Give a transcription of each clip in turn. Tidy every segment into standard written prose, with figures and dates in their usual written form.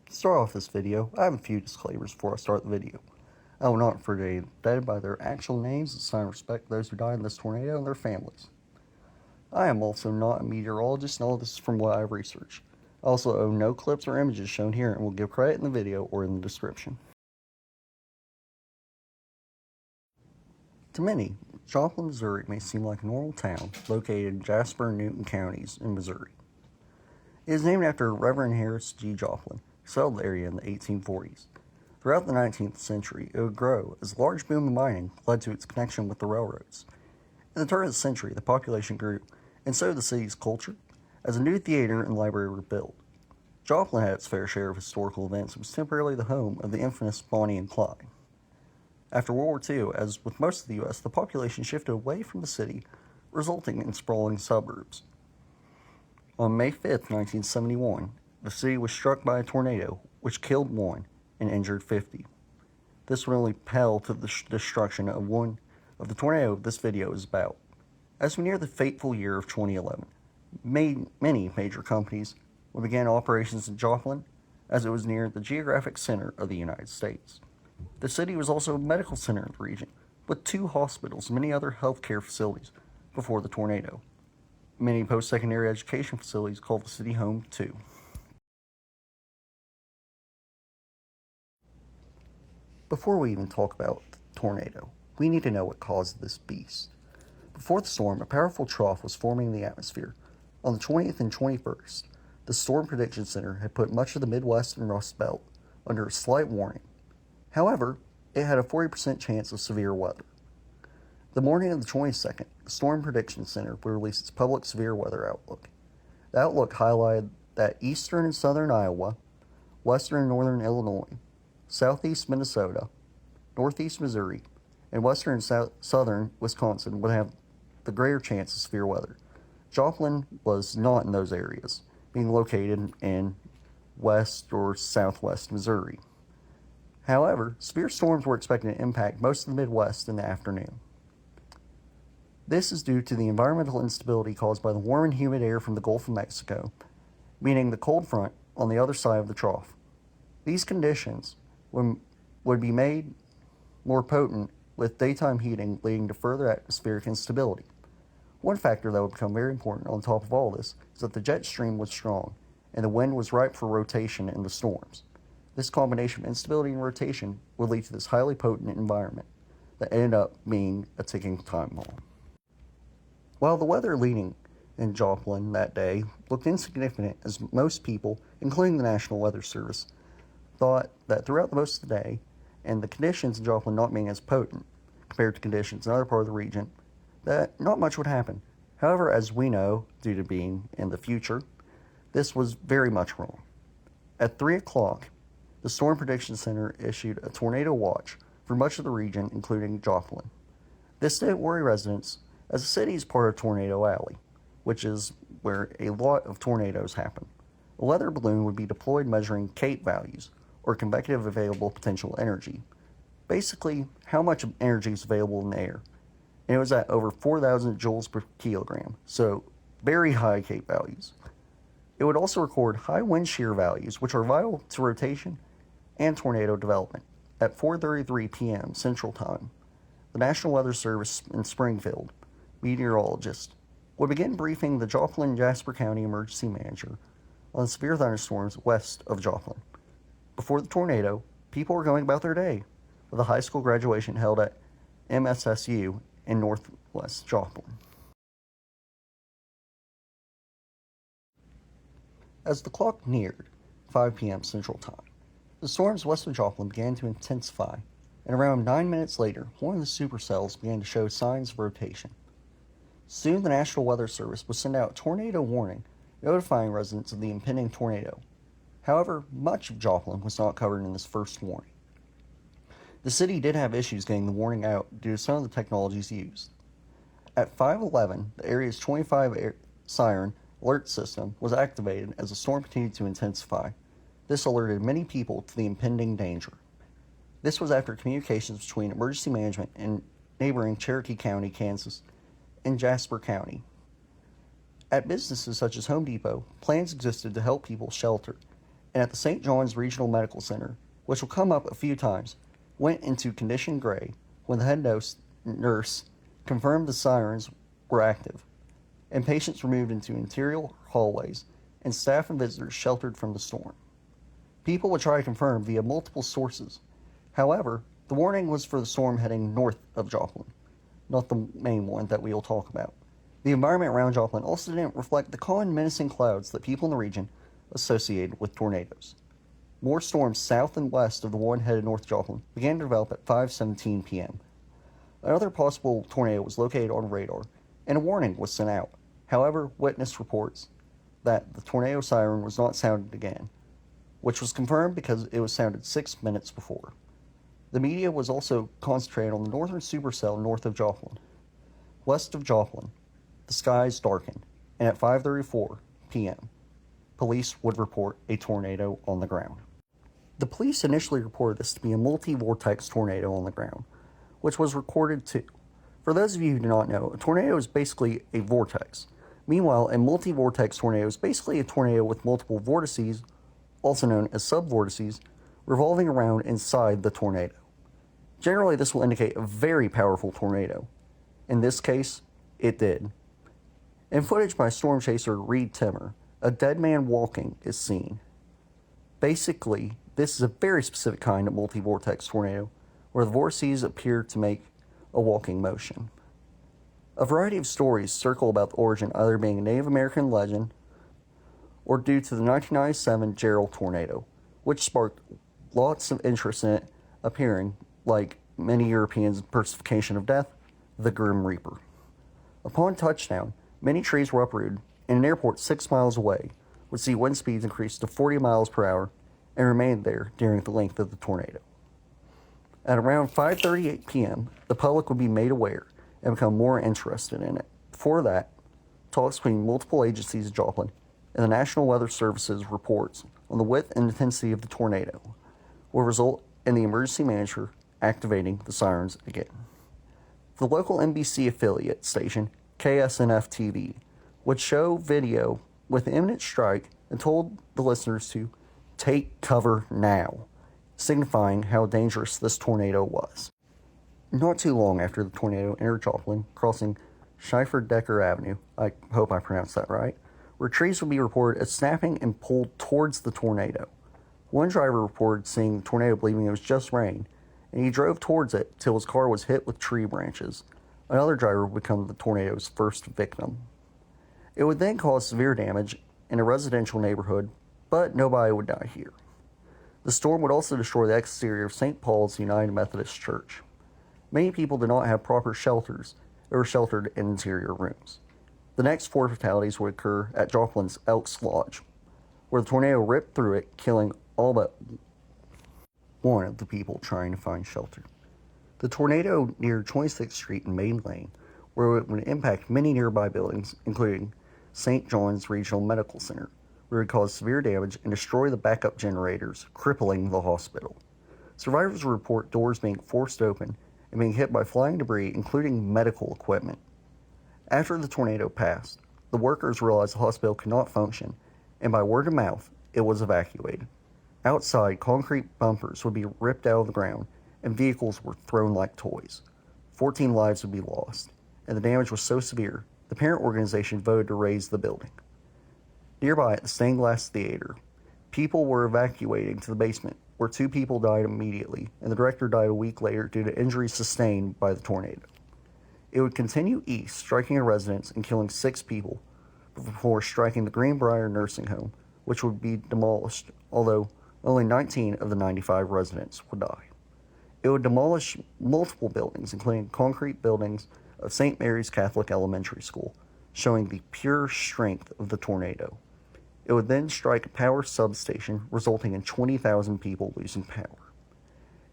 To start off this video, I have a few disclaimers before I start the video. I will not refer to any dead by their actual names and sign respect to those who died in this tornado and their families. I am also not a meteorologist, and all of this is from what I have researched. I also own no clips or images shown here and will give credit in the video or in the description. To many, Joplin, Missouri may seem like a normal town located in Jasper and Newton counties in Missouri. It is named after Reverend Harris G. Joplin, who settled the area in the 1840s. Throughout the 19th century, it would grow as a large boom in mining led to its connection with the railroads. In the turn of the century, the population grew, and so did the city's culture, as a new theater and library were built. Joplin had its fair share of historical events and was temporarily the home of the infamous Bonnie and Clyde. After World War II, as with most of the U.S., the population shifted away from the city, resulting in sprawling suburbs. On May 5, 1971, the city was struck by a tornado, which killed 1 and injured 50. This would only pale to the destruction of one of the tornado this video is about. As we near the fateful year of 2011, many major companies would begin operations in Joplin, as it was near the geographic center of the United States. The city was also a medical center in the region, with 2 hospitals and many other healthcare facilities before the tornado. Many post-secondary education facilities called the city home too. Before we even talk about the tornado, we need to know what caused this beast. Before the storm, a powerful trough was forming in the atmosphere. On the 20th and 21st, the Storm Prediction Center had put much of the Midwest and Rust Belt under a slight warning. However, it had a 40% chance of severe weather. The morning of the 22nd, the Storm Prediction Center would release its public severe weather outlook. The outlook highlighted that eastern and southern Iowa, western and northern Illinois, southeast Minnesota, northeast Missouri, and western and southern Wisconsin would have the greater chance of severe weather. Joplin was not in those areas, being located in west or southwest Missouri. However, severe storms were expected to impact most of the Midwest in the afternoon. This is due to the environmental instability caused by the warm and humid air from the Gulf of Mexico, meaning the cold front on the other side of the trough. These conditions would be made more potent with daytime heating, leading to further atmospheric instability. One factor that would become very important on top of all this is that the jet stream was strong, and the wind was ripe for rotation in the storms. This combination of instability and rotation would lead to this highly potent environment that ended up being a ticking time bomb. While the weather leading in Joplin that day looked insignificant, as most people, including the National Weather Service, thought that throughout most of the day, and the conditions in Joplin not being as potent compared to conditions in other parts of the region, that not much would happen. However, as we know, due to being in the future, this was very much wrong. At 3 o'clock, the Storm Prediction Center issued a tornado watch for much of the region, including Joplin. This didn't worry residents, as the city is part of Tornado Alley, which is where a lot of tornadoes happen. A weather balloon would be deployed measuring CAPE values, or convective available potential energy. Basically, how much energy is available in the air. And it was at over 4,000 joules per kilogram, so very high CAPE values. It would also record high wind shear values, which are vital to rotation and tornado development. At 4:33 p.m. Central Time, the National Weather Service in Springfield meteorologist would begin briefing the Joplin and Jasper County Emergency Manager on severe thunderstorms west of Joplin. Before the tornado, people were going about their day, with a high school graduation held at MSSU in northwest Joplin. As the clock neared 5 p.m. Central Time, the storms west of Joplin began to intensify, and around 9 minutes later, one of the supercells began to show signs of rotation. Soon, the National Weather Service would send out a tornado warning, notifying residents of the impending tornado. However, much of Joplin was not covered in this first warning. The city did have issues getting the warning out due to some of the technologies used. At 5:11, the area's 25 siren alert system was activated as the storm continued to intensify. This alerted many people to the impending danger. This was after communications between emergency management and neighboring Cherokee County, Kansas, and Jasper County. At businesses such as Home Depot, plans existed to help people shelter, and at the St. John's Regional Medical Center, which will come up a few times, went into condition gray when the head nurse confirmed the sirens were active, and patients were moved into interior hallways, and staff and visitors sheltered from the storm. People would try to confirm via multiple sources. However, the warning was for the storm heading north of Joplin, not the main one that we will talk about. The environment around Joplin also didn't reflect the common menacing clouds that people in the region associated with tornadoes. More storms south and west of the one headed north Joplin began to develop at 5:17 p.m. Another possible tornado was located on radar, and a warning was sent out. However, witness reports that the tornado siren was not sounded again, which was confirmed because it was sounded 6 minutes before. The media was also concentrated on the northern supercell north of Joplin. West of Joplin, the skies darkened, and at 5:34 p.m., police would report a tornado on the ground. The police initially reported this to be a multi-vortex tornado on the ground, which was recorded too. For those of you who do not know, a tornado is basically a vortex. Meanwhile, a multi-vortex tornado is basically a tornado with multiple vortices, also known as subvortices, revolving around inside the tornado. Generally, this will indicate a very powerful tornado. In this case, it did. In footage by storm chaser Reed Timmer, a dead man walking is seen. Basically, this is a very specific kind of multi-vortex tornado, where the vortices appear to make a walking motion. A variety of stories circle about the origin either being a Native American legend or due to the 1997 Gerald tornado, which sparked lots of interest in it appearing, like many Europeans' personification of death, the Grim Reaper. Upon touchdown, many trees were uprooted, and an airport 6 miles away would see wind speeds increase to 40 miles per hour and remain there during the length of the tornado. At around 5:38 p.m., the public would be made aware and become more interested in it. Before that, talks between multiple agencies of Joplin and the National Weather Service's reports on the width and intensity of the tornado will result in the emergency manager activating the sirens again. The local NBC affiliate station, KSNF-TV, would show video with the imminent strike and told the listeners to take cover now, signifying how dangerous this tornado was. Not too long after the tornado entered Joplin, crossing Schiffer-Decker Avenue, I hope I pronounced that right, where trees would be reported as snapping and pulled towards the tornado. One driver reported seeing the tornado believing it was just rain, and he drove towards it till his car was hit with tree branches. Another driver would become the tornado's first victim. It would then cause severe damage in a residential neighborhood, but nobody would die here. The storm would also destroy the exterior of St. Paul's United Methodist Church. Many people did not have proper shelters or were sheltered in interior rooms. The next 4 fatalities would occur at Joplin's Elks Lodge, where the tornado ripped through it, killing all but one of the people trying to find shelter. The tornado near 26th Street and Main Lane, where it would impact many nearby buildings, including St. John's Regional Medical Center, where it would cause severe damage and destroy the backup generators, crippling the hospital. Survivors report doors being forced open and being hit by flying debris, including medical equipment. After the tornado passed, the workers realized the hospital could not function, and by word of mouth, it was evacuated. Outside, concrete bumpers would be ripped out of the ground, and vehicles were thrown like toys. 14 lives would be lost, and the damage was so severe, the parent organization voted to raise the building. Nearby at the Stained Glass Theater, people were evacuating to the basement, where 2 people died immediately, and the director died a week later due to injuries sustained by the tornado. It would continue east, striking a residence and killing 6 people, before striking the Greenbrier nursing home, which would be demolished, although only 19 of the 95 residents would die. It would demolish multiple buildings, including concrete buildings of St. Mary's Catholic Elementary School, showing the pure strength of the tornado. It would then strike a power substation, resulting in 20,000 people losing power.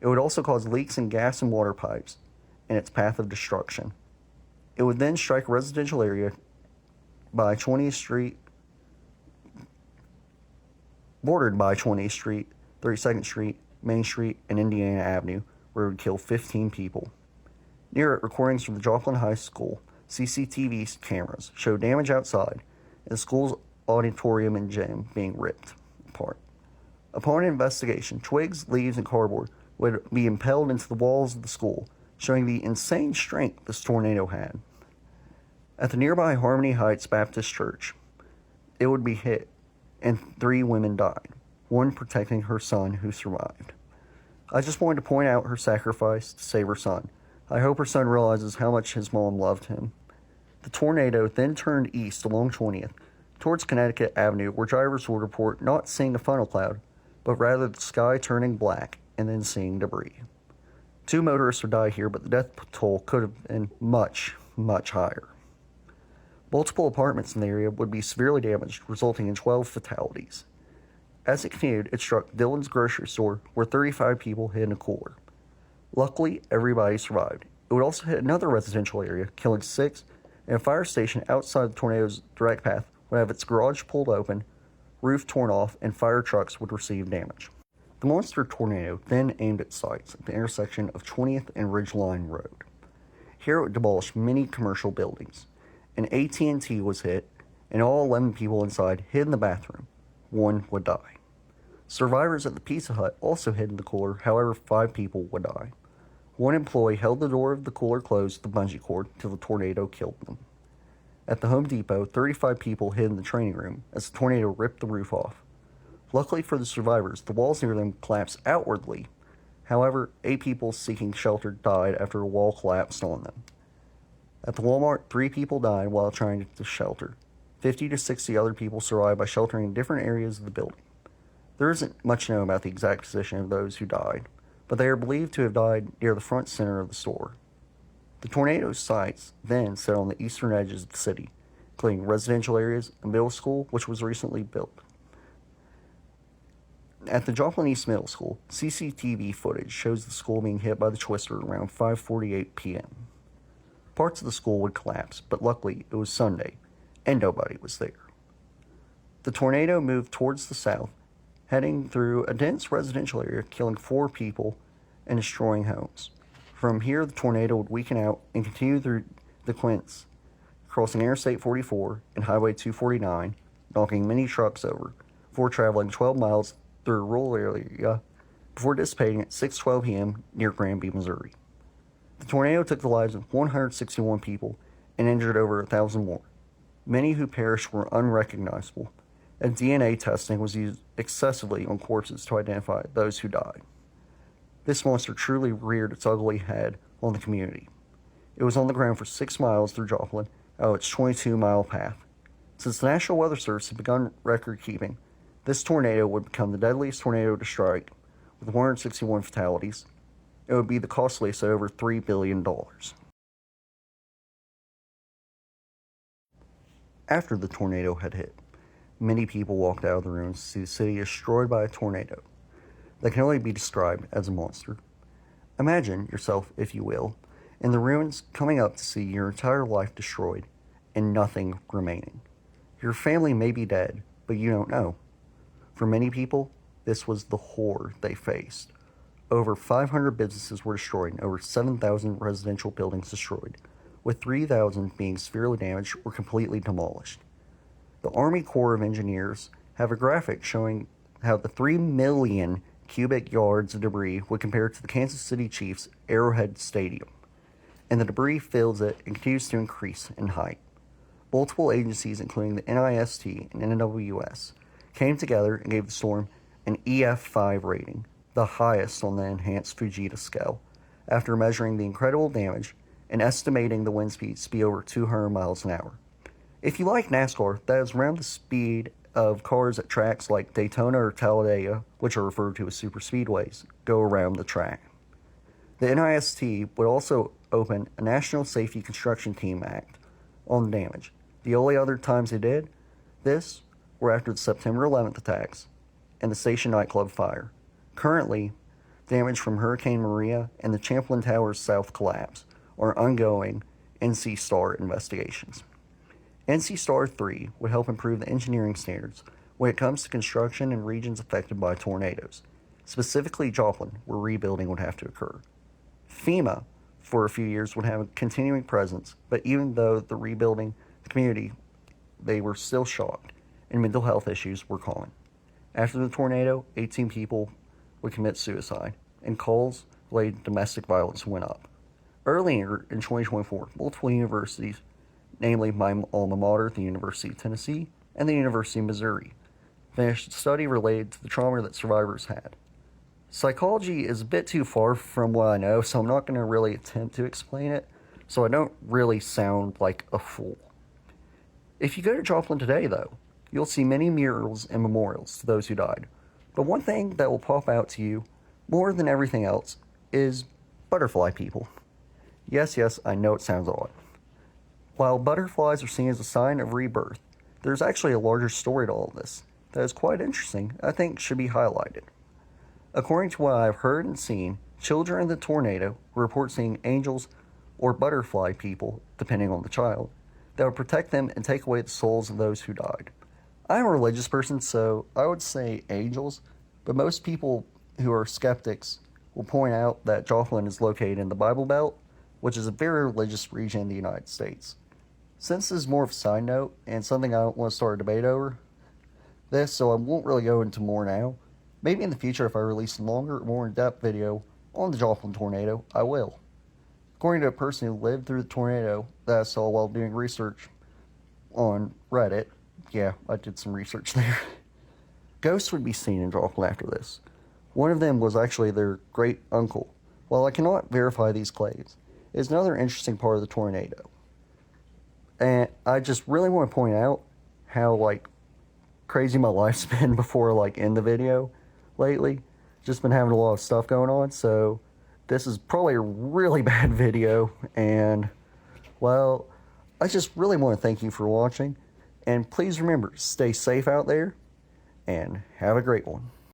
It would also cause leaks in gas and water pipes in its path of destruction. It would then strike a residential area by 20th Street, bordered by 20th Street, 32nd Street, Main Street, and Indiana Avenue, where it would kill 15 people. Near it, recordings from the Joplin High School CCTV cameras show damage outside and the school's auditorium and gym being ripped apart. Upon investigation, twigs, leaves, and cardboard would be impaled into the walls of the school, showing the insane strength this tornado had. At the nearby Harmony Heights Baptist Church, it would be hit, and 3 women died, one protecting her son who survived. I just wanted to point out her sacrifice to save her son. I hope her son realizes how much his mom loved him. The tornado then turned east along 20th, towards Connecticut Avenue, where drivers would report not seeing the funnel cloud, but rather the sky turning black and then seeing debris. 2 motorists would die here, but the death toll could have been much, much higher. Multiple apartments in the area would be severely damaged, resulting in 12 fatalities. As it continued, it struck Dillon's grocery store, where 35 people hid in a cooler. Luckily, everybody survived. It would also hit another residential area, killing 6, and a fire station outside the tornado's direct path would have its garage pulled open, roof torn off, and fire trucks would receive damage. The monster tornado then aimed its sights at the intersection of 20th and Ridgeline Road. Here it would demolish many commercial buildings. An AT&T was hit, and all 11 people inside hid in the bathroom. 1 would die. Survivors at the Pizza Hut also hid in the cooler, however 5 people would die. 1 employee held the door of the cooler closed with the bungee cord till the tornado killed them. At the Home Depot, 35 people hid in the training room as the tornado ripped the roof off. Luckily for the survivors, the walls near them collapsed outwardly. However, 8 people seeking shelter died after a wall collapsed on them. At the Walmart, 3 people died while trying to shelter. 50 to 60 other people survived by sheltering in different areas of the building. There isn't much known about the exact position of those who died, but they are believed to have died near the front center of the store. The tornado's sights then set on the eastern edges of the city, including residential areas, a middle school, which was recently built. At the Joplin East Middle School, CCTV footage shows the school being hit by the twister around 5:48 p.m. Parts of the school would collapse, but luckily it was Sunday, and nobody was there. The tornado moved towards the south, heading through a dense residential area, killing 4 people and destroying homes. From here, the tornado would weaken out and continue through the Quince, crossing Interstate 44 and Highway 249, knocking many trucks over, before traveling 12 miles through a rural area before dissipating at 6:12 p.m. near Granby, Missouri. The tornado took the lives of 161 people and injured over 1,000 more. Many who perished were unrecognizable, and DNA testing was used excessively on corpses to identify those who died. This monster truly reared its ugly head on the community. It was on the ground for 6 miles through Joplin out of its 22-mile path. Since the National Weather Service had begun record keeping, this tornado would become the deadliest tornado to strike, with 161 fatalities. It would be the costliest at over $3 billion. After the tornado had hit, many people walked out of the ruins to see the city destroyed by a tornado that can only be described as a monster. Imagine yourself, if you will, in the ruins coming up to see your entire life destroyed and nothing remaining. Your family may be dead, but you don't know. For many people, this was the horror they faced. Over 500 businesses were destroyed and over 7,000 residential buildings destroyed, with 3,000 being severely damaged or completely demolished. The Army Corps of Engineers have a graphic showing how the 3 million cubic yards of debris would compare to the Kansas City Chiefs' Arrowhead Stadium, and the debris fills it and continues to increase in height. Multiple agencies, including the NIST and NWS, came together and gave the storm an EF-5 rating, the highest on the enhanced Fujita scale, after measuring the incredible damage and estimating the wind speeds to be over 200 miles an hour. If you like NASCAR, that is around the speed of cars at tracks like Daytona or Talladega, which are referred to as superspeedways, go around the track. The NIST would also open a National Safety Construction Team Act on the damage. The only other times they did this were after the September 11th attacks and the Station nightclub fire. Currently, damage from Hurricane Maria and the Champlain Towers South collapse are ongoing NC STAR investigations. NC STAR 3 would help improve the engineering standards when it comes to construction in regions affected by tornadoes, specifically Joplin, where rebuilding would have to occur. FEMA, for a few years, would have a continuing presence, but even though the rebuilding the community, they were still shocked, and mental health issues were common. After the tornado, 18 people would commit suicide, and calls related to domestic violence went up. Earlier in 2024, multiple universities, namely my alma mater, the University of Tennessee, and the University of Missouri, finished a study related to the trauma that survivors had. Psychology is a bit too far from what I know, so I'm not going to really attempt to explain it, so I don't really sound like a fool. If you go to Joplin today, though, you'll see many murals and memorials to those who died. But one thing that will pop out to you more than everything else is butterfly people. Yes, I know it sounds odd. While butterflies are seen as a sign of rebirth, there's actually a larger story to all this that is quite interesting, I think should be highlighted. According to what I've heard and seen, children in the tornado report seeing angels or butterfly people, depending on the child, that would protect them and take away the souls of those who died. I'm a religious person, so I would say angels, but most people who are skeptics will point out that Joplin is located in the Bible Belt, which is a very religious region in the United States. Since this is more of a side note and something I don't want to start a debate over this, so I won't really go into more now. Maybe in the future, if I release a longer, more in-depth video on the Joplin tornado, I will. According to a person who lived through the tornado that I saw while doing research on Reddit, yeah, I did some research there, ghosts would be seen in Joplin after this. One of them was actually their great uncle. While I cannot verify these claims, it is another interesting part of the tornado. And I just really want to point out how, crazy my life's been before, in the video lately. Just been having a lot of stuff going on, so this is probably a really bad video, and, well, I just really want to thank you for watching, and please remember, stay safe out there, and have a great one.